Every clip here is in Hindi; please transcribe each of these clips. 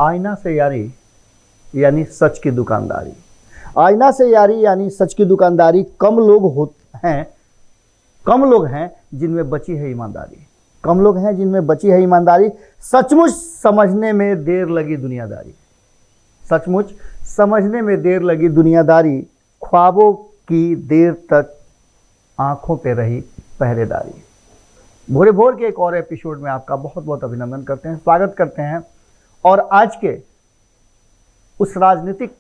आईना से यारी यानी सच की दुकानदारी। आईना से यारी यानी सच की दुकानदारी। कम लोग हैं जिनमें बची है ईमानदारी। कम लोग हैं जिनमें बची है ईमानदारी। सचमुच समझने में देर लगी दुनियादारी। सचमुच समझने में देर लगी दुनियादारी। ख्वाबों की देर तक आंखों पे रही पहरेदारी। भोरे भोर के एक और एपिसोड में आपका बहुत बहुत अभिनंदन करते हैं, स्वागत करते हैं। और आज के उस राजनीतिक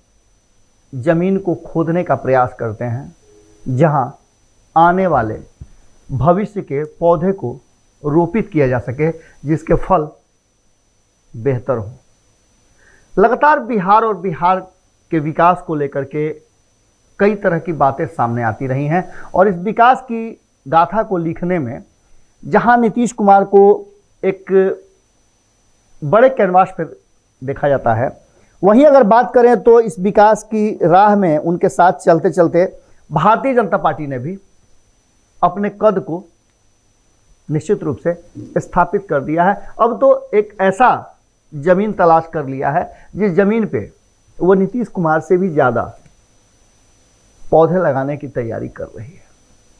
जमीन को खोदने का प्रयास करते हैं जहां आने वाले भविष्य के पौधे को रोपित किया जा सके, जिसके फल बेहतर हों। लगातार बिहार और बिहार के विकास को लेकर के कई तरह की बातें सामने आती रही हैं और इस विकास की गाथा को लिखने में जहां नीतीश कुमार को एक बड़े कैनवास पर देखा जाता है, वहीं अगर बात करें तो इस विकास की राह में उनके साथ चलते चलते भारतीय जनता पार्टी ने भी अपने कद को निश्चित रूप से स्थापित कर दिया है। अब तो एक ऐसा जमीन तलाश कर लिया है जिस जमीन पे वो नीतीश कुमार से भी ज़्यादा पौधे लगाने की तैयारी कर रही है।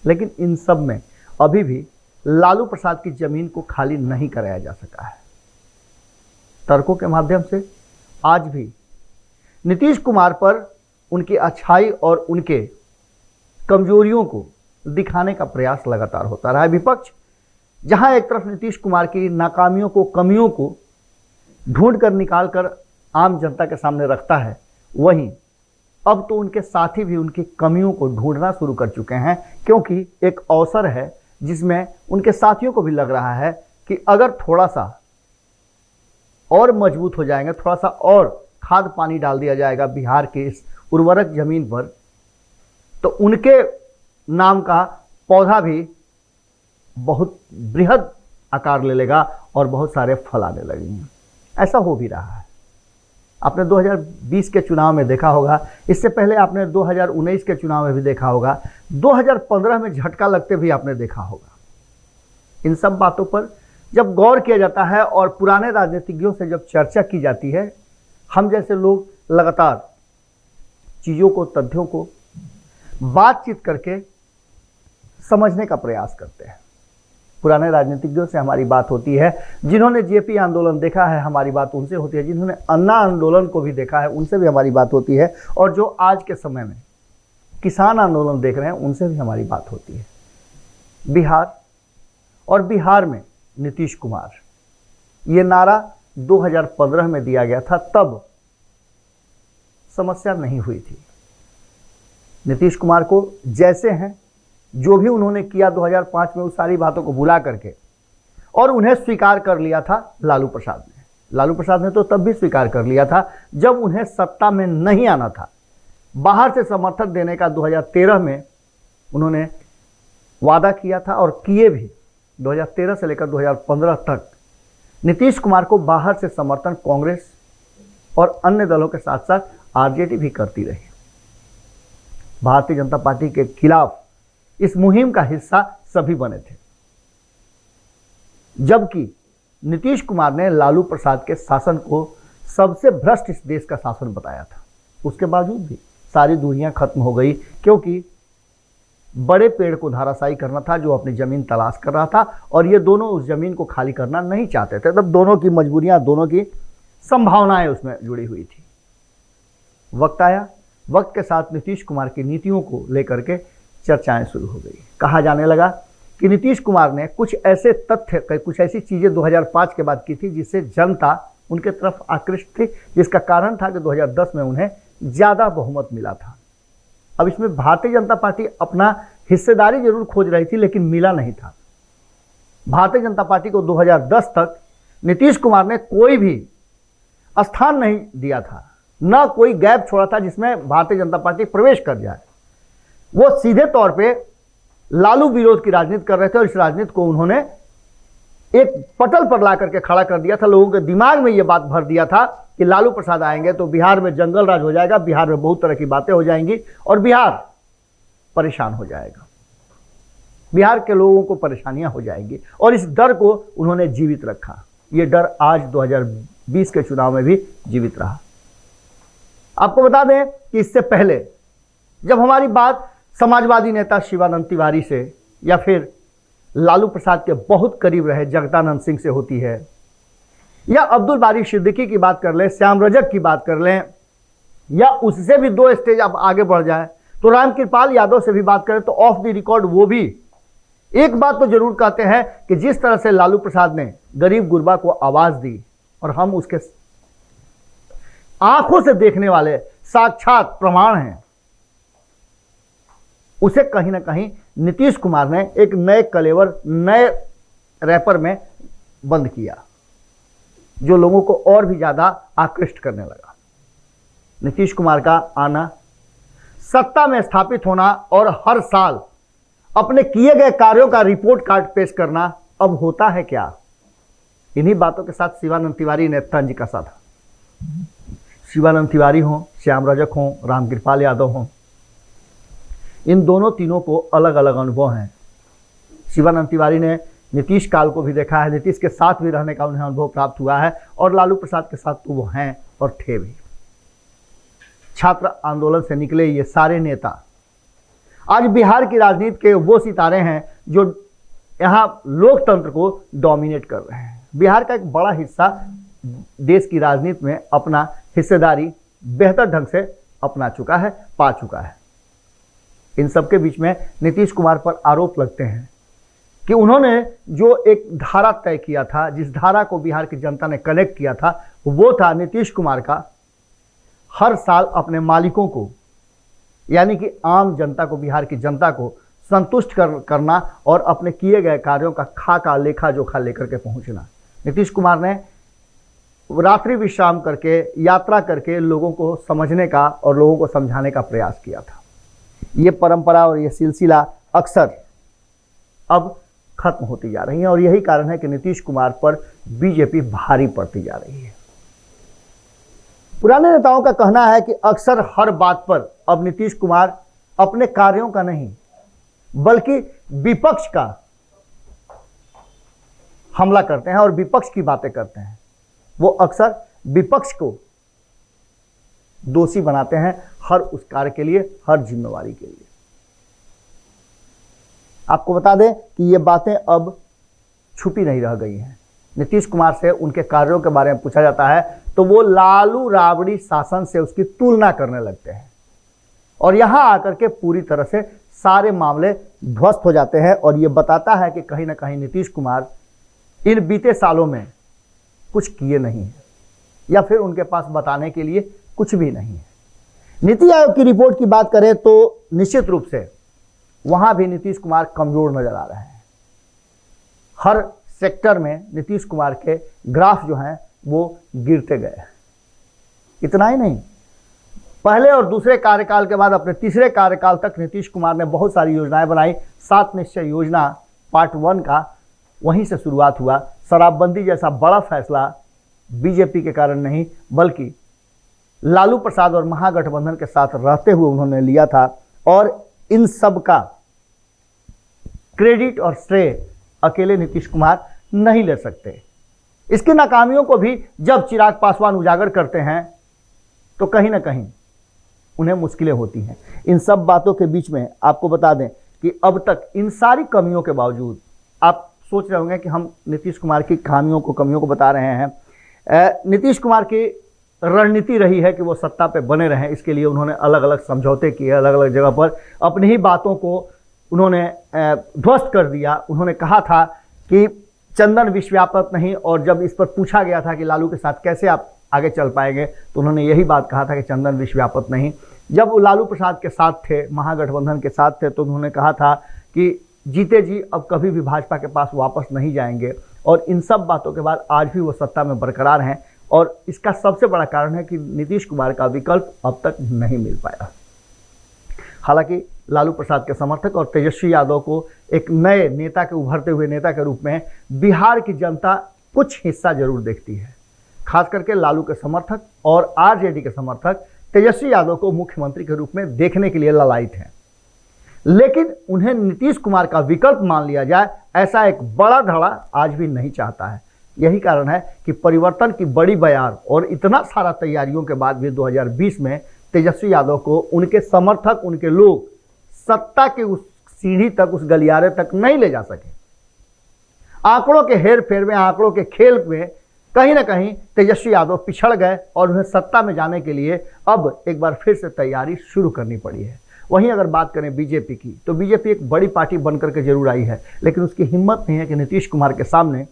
लेकिन इन सब में अभी भी लालू प्रसाद की जमीन को खाली नहीं कराया जा सका है। तर्कों के माध्यम से आज भी नीतीश कुमार पर उनकी अच्छाई और उनके कमजोरियों को दिखाने का प्रयास लगातार होता रहा है। विपक्ष जहां एक तरफ नीतीश कुमार की नाकामियों को, कमियों को ढूंढ कर निकाल कर आम जनता के सामने रखता है, वहीं अब तो उनके साथी भी उनकी कमियों को ढूंढना शुरू कर चुके हैं, क्योंकि एक अवसर है जिसमें उनके साथियों को भी लग रहा है कि अगर थोड़ा सा और मजबूत हो जाएंगे, थोड़ा सा और खाद पानी डाल दिया जाएगा बिहार के इस उर्वरक जमीन पर, तो उनके नाम का पौधा भी बहुत बृहद आकार ले लेगा और बहुत सारे फल आने लगेंगे। ऐसा हो भी रहा है। आपने 2020 के चुनाव में देखा होगा, इससे पहले आपने 2019 के चुनाव में भी देखा होगा, 2015 में झटका लगते भी आपने देखा होगा। इन सब बातों पर जब गौर किया जाता है और पुराने राजनीतिज्ञों से जब चर्चा की जाती है, हम जैसे लोग लगातार चीज़ों को, तथ्यों को बातचीत करके समझने का प्रयास करते हैं। पुराने राजनीतिज्ञों से हमारी बात होती है, जिन्होंने जेपी आंदोलन देखा है हमारी बात उनसे होती है, जिन्होंने अन्ना आंदोलन को भी देखा है उनसे भी हमारी बात होती है, और जो आज के समय में किसान आंदोलन देख रहे हैं उनसे भी हमारी बात होती है। बिहार और बिहार में नीतीश कुमार, ये नारा 2015 में दिया गया था, तब समस्या नहीं हुई थी। नीतीश कुमार को जैसे हैं, जो भी उन्होंने किया 2005 में, उस सारी बातों को भुला करके, और उन्हें स्वीकार कर लिया था लालू प्रसाद ने। लालू प्रसाद ने तो तब भी स्वीकार कर लिया था जब उन्हें सत्ता में नहीं आना था। बाहर से समर्थन देने का 2013 में उन्होंने वादा किया था और किए भी। 2013 से लेकर 2015 तक नीतीश कुमार को बाहर से समर्थन कांग्रेस और अन्य दलों के साथ साथ आरजेडी भी करती रही। भारतीय जनता पार्टी के खिलाफ इस मुहिम का हिस्सा सभी बने थे, जबकि नीतीश कुमार ने लालू प्रसाद के शासन को सबसे भ्रष्ट इस देश का शासन बताया था। उसके बावजूद भी सारी दूरियां खत्म हो गई, क्योंकि बड़े पेड़ को धाराशायी करना था जो अपनी जमीन तलाश कर रहा था, और ये दोनों उस जमीन को खाली करना नहीं चाहते थे। तब दोनों की मजबूरियां, दोनों की संभावनाएं उसमें जुड़ी हुई थी। वक्त आया, वक्त के साथ नीतीश कुमार की नीतियों को लेकर के चर्चाएं शुरू हो गई। कहा जाने लगा कि नीतीश कुमार ने कुछ ऐसे तथ्य, कुछ ऐसी चीज़ें 2005 के बाद की थी जिससे जनता उनके तरफ आकृष्ट थी, जिसका कारण था कि 2010 में उन्हें ज़्यादा बहुमत मिला था। अब इसमें भारतीय जनता पार्टी अपना हिस्सेदारी जरूर खोज रही थी, लेकिन मिला नहीं था। भारतीय जनता पार्टी को 2010 तक नीतीश कुमार ने कोई भी स्थान नहीं दिया था, न कोई गैप छोड़ा था जिसमें भारतीय जनता पार्टी प्रवेश कर जाए। वो सीधे तौर पे लालू विरोध की राजनीति कर रहे थे, और इस राजनीति को उन्होंने एक पटल पर ला करके खड़ा कर दिया था। लोगों के दिमाग में ये बात भर दिया था कि लालू प्रसाद आएंगे तो बिहार में जंगल राज हो जाएगा, बिहार में बहुत तरह की बातें हो जाएंगी और बिहार परेशान हो जाएगा, बिहार के लोगों को परेशानियां हो जाएंगी। और इस डर को उन्होंने जीवित रखा। ये डर आज 20 के चुनाव में भी जीवित रहा। आपको बता दें कि इससे पहले जब हमारी बात समाजवादी नेता शिवानंद तिवारी से या फिर लालू प्रसाद के बहुत करीब रहे जगदानंद सिंह से होती है, या अब्दुल बारी सिद्दीकी की बात कर लें, श्याम रजक की बात कर लें, या उससे भी 2 स्टेज अब आगे बढ़ जाए तो रामकृपाल यादव से भी बात करें, तो ऑफ द रिकॉर्ड वो भी एक बात तो जरूर कहते हैं कि जिस तरह से लालू प्रसाद ने गरीब गुरबा को आवाज दी, और हम उसके आंखों से देखने वाले साक्षात प्रमाण हैं, उसे कहीं ना कहीं नीतीश कुमार ने एक नए कलेवर, नए रैपर में बंद किया, जो लोगों को और भी ज्यादा आकृष्ट करने लगा। नीतीश कुमार का आना, सत्ता में स्थापित होना और हर साल अपने किए गए कार्यों का रिपोर्ट कार्ड पेश करना अब होता है क्या? इन्हीं बातों के साथ शिवानंद तिवारी ने तंज कसा था। शिवानंद तिवारी हों, श्याम रजक हों, रामकृपाल यादव हों, इन दोनों तीनों को अलग अलग अनुभव हैं। शिवानंद तिवारी ने नीतीश काल को भी देखा है, नीतीश के साथ भी रहने का उन्हें अनुभव प्राप्त हुआ है, और लालू प्रसाद के साथ तो वो हैं और थे भी। छात्र आंदोलन से निकले ये सारे नेता आज बिहार की राजनीति के वो सितारे हैं जो यहाँ लोकतंत्र को डोमिनेट कर रहे हैं। बिहार का एक बड़ा हिस्सा देश की राजनीति में अपना हिस्सेदारी बेहतर ढंग से अपना चुका है, पा चुका है। इन सबके बीच में नीतीश कुमार पर आरोप लगते हैं कि उन्होंने जो एक धारा तय किया था, जिस धारा को बिहार की जनता ने कनेक्ट किया था, वो था नीतीश कुमार का हर साल अपने मालिकों को, यानी कि आम जनता को, बिहार की जनता को संतुष्ट करना और अपने किए गए कार्यों का खाका लेखा जोखा लेकर के पहुंचना। नीतीश कुमार ने रात्रि विश्राम करके, यात्रा करके लोगों को समझने का और लोगों को समझाने का प्रयास किया था। ये परंपरा और ये सिलसिला अक्सर अब खत्म होती जा रही है, और यही कारण है कि नीतीश कुमार पर बीजेपी भारी पड़ती जा रही है। पुराने नेताओं का कहना है कि अक्सर हर बात पर अब नीतीश कुमार अपने कार्यों का नहीं बल्कि विपक्ष का हमला करते हैं और विपक्ष की बातें करते हैं। वो अक्सर विपक्ष को दोषी बनाते हैं हर उस कार्य के लिए, हर जिम्मेवारी के लिए। आपको बता दें कि ये बातें अब छुपी नहीं रह गई हैं। नीतीश कुमार से उनके कार्यों के बारे में पूछा जाता है तो वो लालू राबड़ी शासन से उसकी तुलना करने लगते हैं, और यहां आकर के पूरी तरह से सारे मामले ध्वस्त हो जाते हैं। और ये बताता है कि कहीं ना कहीं नीतीश कुमार इन बीते सालों में कुछ किए नहीं है, या फिर उनके पास बताने के लिए कुछ भी नहीं है। नीति आयोग की रिपोर्ट की बात करें तो निश्चित रूप से वहां भी नीतीश कुमार कमजोर नजर आ रहे हैं। हर सेक्टर में नीतीश कुमार के ग्राफ जो हैं वो गिरते गए। इतना ही नहीं, पहले और दूसरे कार्यकाल के बाद अपने तीसरे कार्यकाल तक नीतीश कुमार ने बहुत सारी योजनाएं बनाई। 7 निश्चय योजना पार्ट 1 का वहीं से शुरुआत हुआ। शराबबंदी जैसा बड़ा फैसला बीजेपी के कारण नहीं बल्कि लालू प्रसाद और महागठबंधन के साथ रहते हुए उन्होंने लिया था, और इन सब का क्रेडिट और श्रेय अकेले नीतीश कुमार नहीं ले सकते। इसकी नाकामियों को भी जब चिराग पासवान उजागर करते हैं तो कहीं ना कहीं उन्हें मुश्किलें होती हैं। इन सब बातों के बीच में आपको बता दें कि अब तक इन सारी कमियों के बावजूद, आप सोच रहे होंगे कि हम नीतीश कुमार की कमियों को बता रहे हैं। नीतीश कुमार की रणनीति रही है कि वो सत्ता पे बने रहें। इसके लिए उन्होंने अलग अलग समझौते किए, अलग अलग जगह पर अपनी ही बातों को उन्होंने ध्वस्त कर दिया। उन्होंने कहा था कि चंदन विश्वव्यापक नहीं, और जब इस पर पूछा गया था कि लालू के साथ कैसे आप आगे चल पाएंगे तो उन्होंने यही बात कहा था कि चंदन विश्वव्यापक नहीं। जब वो लालू प्रसाद के साथ थे, महागठबंधन के साथ थे, तो उन्होंने कहा था कि जीते जी अब कभी भी भाजपा के पास वापस नहीं जाएंगे। और इन सब बातों के बाद आज भी वो सत्ता में बरकरार हैं, और इसका सबसे बड़ा कारण है कि नीतीश कुमार का विकल्प अब तक नहीं मिल पाया। हालांकि लालू प्रसाद के समर्थक और तेजस्वी यादव को एक नए नेता के, उभरते हुए नेता के रूप में बिहार की जनता कुछ हिस्सा जरूर देखती है। खास करके लालू के समर्थक और आरजेडी के समर्थक तेजस्वी यादव को मुख्यमंत्री के रूप में देखने के लिए ललायित हैं, लेकिन उन्हें नीतीश कुमार का विकल्प मान लिया जाए ऐसा एक बड़ा धड़ा आज भी नहीं चाहता है। यही कारण है कि परिवर्तन की बड़ी बयार और इतना सारा तैयारियों के बाद भी 2020 में तेजस्वी यादव को उनके समर्थक, उनके लोग सत्ता के उस सीढ़ी तक, उस गलियारे तक नहीं ले जा सके। आंकड़ों के हेर फेर में, आंकड़ों के खेल में कहीं ना कहीं तेजस्वी यादव पिछड़ गए और उन्हें सत्ता में जाने के लिए अब एक बार फिर से तैयारी शुरू करनी पड़ी है। वहीं अगर बात करें बीजेपी की, तो बीजेपी एक बड़ी पार्टी बनकर के जरूर आई है, लेकिन उसकी हिम्मत नहीं है कि नीतीश कुमार के सामने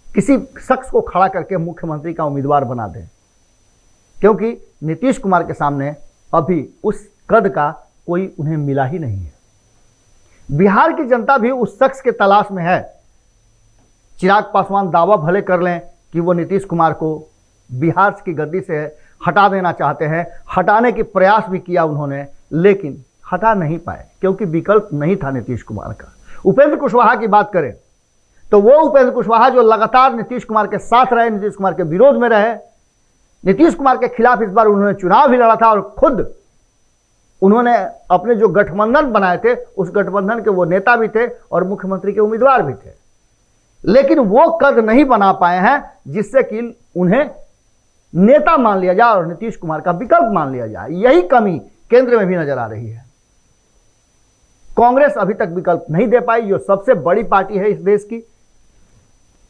किसी शख्स को खड़ा करके मुख्यमंत्री का उम्मीदवार बना दें, क्योंकि नीतीश कुमार के सामने अभी उस कद का कोई उन्हें मिला ही नहीं है। बिहार की जनता भी उस शख्स के तलाश में है। चिराग पासवान दावा भले कर लें कि वो नीतीश कुमार को बिहार की गद्दी से हटा देना चाहते हैं, हटाने की प्रयास भी किया उन्होंने, लेकिन हटा नहीं पाए क्योंकि विकल्प नहीं था नीतीश कुमार का। उपेंद्र कुशवाहा की बात करें तो वो उपेंद्र कुशवाहा जो लगातार नीतीश कुमार के साथ रहे, नीतीश कुमार के विरोध में रहे, नीतीश कुमार के खिलाफ इस बार उन्होंने चुनाव भी लड़ा था और खुद उन्होंने अपने जो गठबंधन बनाए थे उस गठबंधन के वो नेता भी थे और मुख्यमंत्री के उम्मीदवार भी थे, लेकिन वो कद नहीं बना पाए हैं जिससे कि उन्हें नेता मान लिया जाए और नीतीश कुमार का विकल्प मान लिया जाए। यही कमी केंद्र में भी नजर आ रही है। कांग्रेस अभी तक विकल्प नहीं दे पाई, जो सबसे बड़ी पार्टी है इस देश की,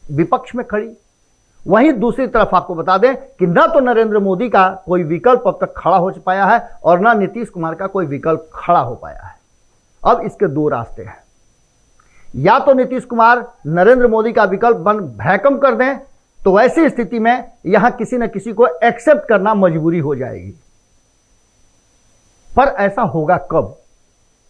विपक्ष में खड़ी। वहीं दूसरी तरफ आपको बता दें कि न तो नरेंद्र मोदी का कोई विकल्प अब तक खड़ा हो पाया है और न नीतीश कुमार का कोई विकल्प खड़ा हो पाया है। अब इसके दो रास्ते हैं, या तो नीतीश कुमार नरेंद्र मोदी का विकल्प बन भैकम कर दें, तो ऐसी स्थिति में यहां किसी न किसी को एक्सेप्ट करना मजबूरी हो जाएगी। पर ऐसा होगा कब?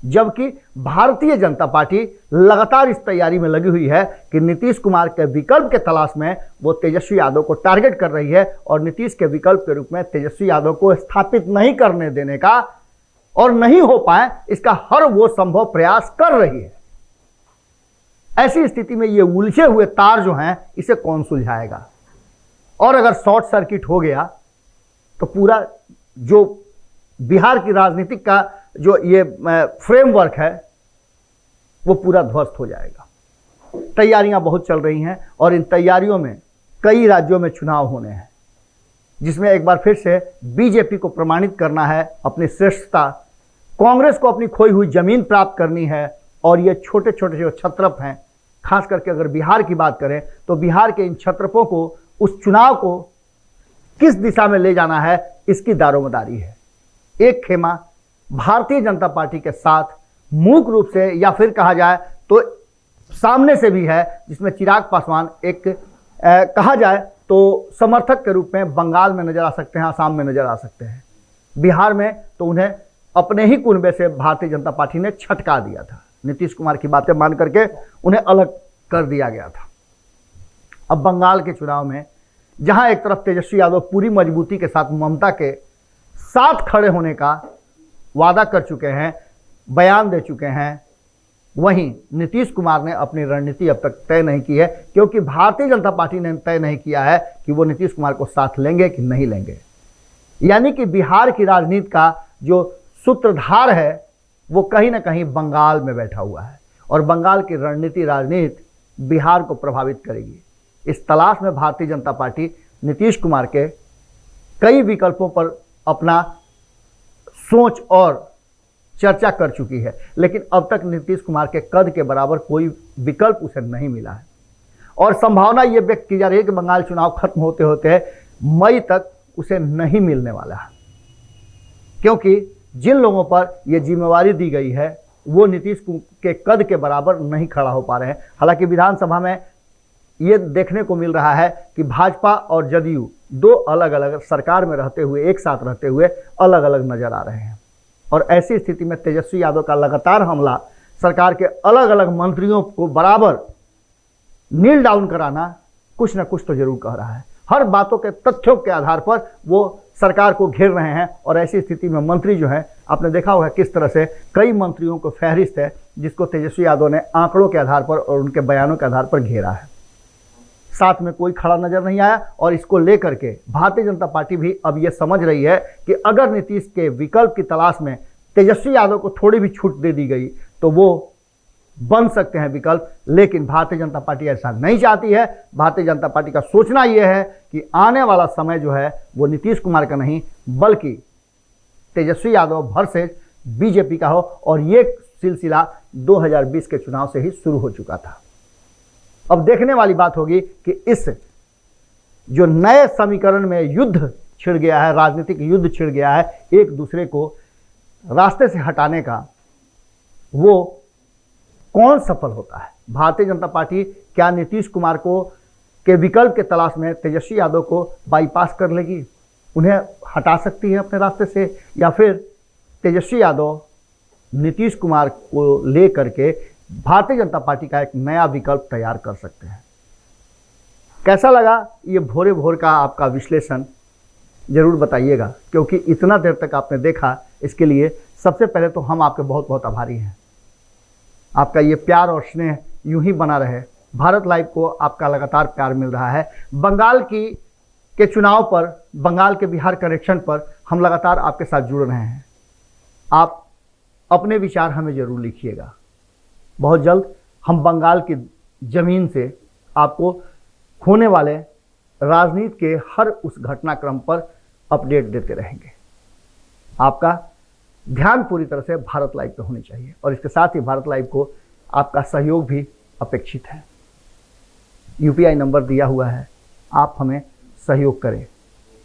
जबकि भारतीय जनता पार्टी लगातार इस तैयारी में लगी हुई है कि नीतीश कुमार के विकल्प के तलाश में वो तेजस्वी यादव को टारगेट कर रही है और नीतीश के विकल्प के रूप में तेजस्वी यादव को स्थापित नहीं करने देने का और नहीं हो पाए इसका हर वो संभव प्रयास कर रही है। ऐसी स्थिति में ये उलझे हुए तार जो हैं इसे कौन सुलझाएगा? और अगर शॉर्ट सर्किट हो गया तो पूरा जो बिहार की राजनीति का जो ये फ्रेमवर्क है वो पूरा ध्वस्त हो जाएगा। तैयारियां बहुत चल रही हैं और इन तैयारियों में कई राज्यों में चुनाव होने हैं, जिसमें एक बार फिर से बीजेपी को प्रमाणित करना है अपनी श्रेष्ठता, कांग्रेस को अपनी खोई हुई जमीन प्राप्त करनी है। और ये छोटे छोटे जो छत्रप हैं, खास करके अगर बिहार की बात करें तो बिहार के इन छत्रपों को उस चुनाव को किस दिशा में ले जाना है इसकी दारोमदारी है। एक खेमा भारतीय जनता पार्टी के साथ मूक रूप से या फिर कहा जाए तो सामने से भी है, जिसमें चिराग पासवान एक कहा जाए तो समर्थक के रूप में बंगाल में नजर आ सकते हैं, आसाम में नजर आ सकते हैं। बिहार में तो उन्हें अपने ही कुनबे से भारतीय जनता पार्टी ने छटका दिया था, नीतीश कुमार की बातें मान करके उन्हें अलग कर दिया गया था। अब बंगाल के चुनाव में जहां एक तरफ तेजस्वी यादव पूरी मजबूती के साथ ममता के साथ खड़े होने का वादा कर चुके हैं, बयान दे चुके हैं, वहीं नीतीश कुमार ने अपनी रणनीति अब तक तय नहीं की है, क्योंकि भारतीय जनता पार्टी ने तय नहीं किया है कि वो नीतीश कुमार को साथ लेंगे कि नहीं लेंगे। यानी कि बिहार की राजनीति का जो सूत्रधार है वो कहीं ना कहीं बंगाल में बैठा हुआ है और बंगाल की राजनीति बिहार को प्रभावित करेगी। इस तलाश में भारतीय जनता पार्टी नीतीश कुमार के कई विकल्पों पर अपना सोच और चर्चा कर चुकी है, लेकिन अब तक नीतीश कुमार के कद के बराबर कोई विकल्प उसे नहीं मिला है। और संभावना ये व्यक्त की जा रही है कि बंगाल चुनाव खत्म होते होते मई तक उसे नहीं मिलने वाला है, क्योंकि जिन लोगों पर यह जिम्मेवारी दी गई है वो नीतीश के कद के बराबर नहीं खड़ा हो पा रहे हैं। हालांकि विधानसभा में ये देखने को मिल रहा है कि भाजपा और जदयू दो अलग अलग सरकार में रहते हुए, एक साथ रहते हुए अलग अलग नजर आ रहे हैं। और ऐसी स्थिति में तेजस्वी यादव का लगातार हमला सरकार के अलग अलग मंत्रियों को बराबर नील डाउन कराना कुछ न कुछ तो जरूर कह रहा है। हर बातों के तथ्यों के आधार पर वो सरकार को घेर रहे हैं और ऐसी स्थिति में मंत्री जो हैं, आपने देखा होगा किस तरह से कई मंत्रियों को फहरिस्त है जिसको तेजस्वी यादव ने आंकड़ों के आधार पर और उनके बयानों के आधार पर घेरा है। साथ में कोई खड़ा नजर नहीं आया और इसको लेकर के भारतीय जनता पार्टी भी अब यह समझ रही है कि अगर नीतीश के विकल्प की तलाश में तेजस्वी यादव को थोड़ी भी छूट दे दी गई तो वो बन सकते हैं विकल्प, लेकिन भारतीय जनता पार्टी ऐसा नहीं चाहती है। भारतीय जनता पार्टी का सोचना यह है कि आने वाला समय जो है वो नीतीश कुमार का नहीं बल्कि तेजस्वी यादव वर्सेस बीजेपी का हो, और ये सिलसिला 2020 के चुनाव से ही शुरू हो चुका था। अब देखने वाली बात होगी कि इस जो नए समीकरण में युद्ध छिड़ गया है, राजनीतिक युद्ध छिड़ गया है एक दूसरे को रास्ते से हटाने का, वो कौन सफल होता है। भारतीय जनता पार्टी क्या नीतीश कुमार को के विकल्प के तलाश में तेजस्वी यादव को बाईपास कर लेगी, उन्हें हटा सकती है अपने रास्ते से, या फिर तेजस्वी यादव नीतीश कुमार को ले करके भारतीय जनता पार्टी का एक नया विकल्प तैयार कर सकते हैं। कैसा लगा ये भोरे भोर का आपका विश्लेषण, जरूर बताइएगा, क्योंकि इतना देर तक आपने देखा इसके लिए सबसे पहले तो हम आपके बहुत बहुत आभारी हैं। आपका ये प्यार और स्नेह यूं ही बना रहे। भारत लाइव को आपका लगातार प्यार मिल रहा है। बंगाल के चुनाव पर, बंगाल के बिहार कनेक्शन पर हम लगातार आपके साथ जुड़ रहे हैं। आप अपने विचार हमें जरूर लिखिएगा। बहुत जल्द हम बंगाल की ज़मीन से आपको होने वाले राजनीति के हर उस घटनाक्रम पर अपडेट देते रहेंगे। आपका ध्यान पूरी तरह से भारत लाइव पे होनी चाहिए, और इसके साथ ही भारत लाइव को आपका सहयोग भी अपेक्षित है। यूपीआई नंबर दिया हुआ है, आप हमें सहयोग करें,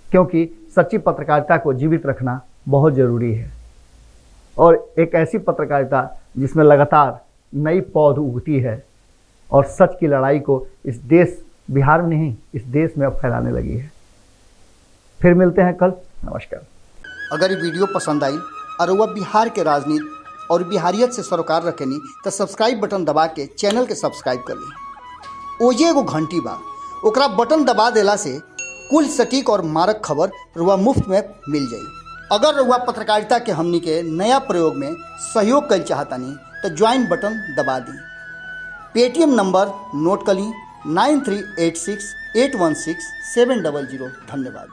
क्योंकि सच्ची पत्रकारिता को जीवित रखना बहुत ज़रूरी है, और एक ऐसी पत्रकारिता जिसमें लगातार नई पौध उगती है और सच की लड़ाई को इस देश, बिहार में नहीं इस देश में अब फैलाने लगी है। फिर मिलते हैं कल। नमस्कार। अगर ये वीडियो पसंद आई और वह बिहार के राजनीति और बिहारियत से सरोकार रखेनी तो सब्सक्राइब बटन दबा के चैनल के सब्सक्राइब कर ली। ओजे एगो घंटी बा, ओकरा बटन दबा देला से कुल सटीक और मारक खबर रुआ मुफ्त में मिल जाई। अगर रुआ पत्रकारिता के हमनी के नया प्रयोग में सहयोग कर चाहतानी तो ज्वाइन बटन दबा दी। पेटीएम नंबर नोट कर ली 9386816700। धन्यवाद।